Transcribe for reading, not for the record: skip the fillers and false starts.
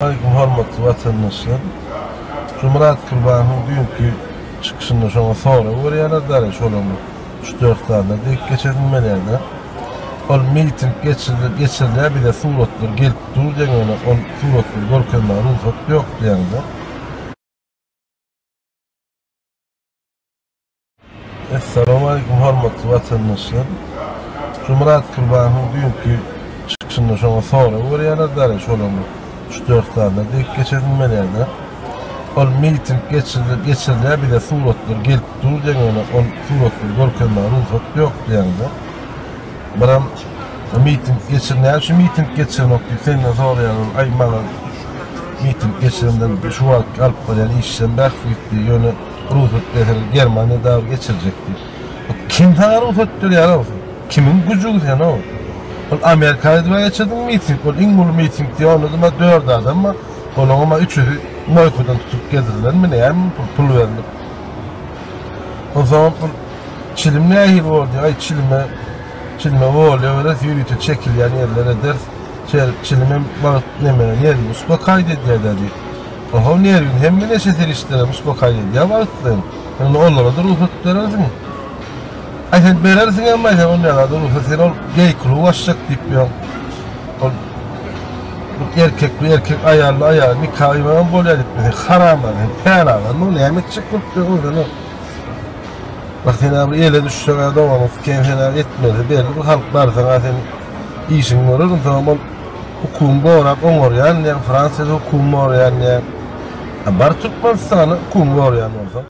Aleyküm hormatly vatandaşlar. Cumhuriyet Kurbanı'nın dünkü çıkışında şuna sonra uğrayanlar şolama 3-4 tane deyip geçebilmelerine. Ol miting geçirilir bir de suratlar gelip duracak ona on suratlar görkemler ruhsat yok yani. Esselamu Aleyküm hormatly vatandaşlar. Cumhuriyet Kurbanı'nın dünkü çıkışında şuna sonra uğrayanlar şolama 3-4 tane deyip geçebilmelerine. Ol miting geçirilir bir de suratlar gelip duracak ona on suratlar görkemler ruhsat yok yani. Baram miting geçirilir, şu miting geçirmek seninle zor yani aymalan miting geçirinden şu an alıp böyle işten baktık diye yönü ruhsat getirir Germanya daha geçirecekti. Kim daha ruhsat diyor yani kimin gücü yani o? Amerika'da geçirdim miting, İngiliz miting diye anladım ama 4 adam ama onun ama 3'ü Moyko'dan tutup geldiler mi ne yani pul verdim. O zaman çilim ne ahir oldu ay çilime oluyor öyle yürütü çekil yani yerlere der çilime balık nemeyen yer musba kaydediyor dedi. Oho ne yerin hem de neşeter işlere musba kaydediyor balıklayın. Yani onlara da ruhsat verirsin. Ay sen verirsin ama sen onlara da ruhsat sen ol gay kulu ulaşacak deyip ya. Erkek ayarlı bir kaymağı bol edip haram var, peynalar, ne yemek çıkıp orada. Bak sen abi ele düştüğün adamı kendine etmedi, belli bu halk var sana senin işin var, tamam hukum boğrak olur yani, Fransa'da hukum var yani, bar Türkmenistan'ı hukum var yani orada.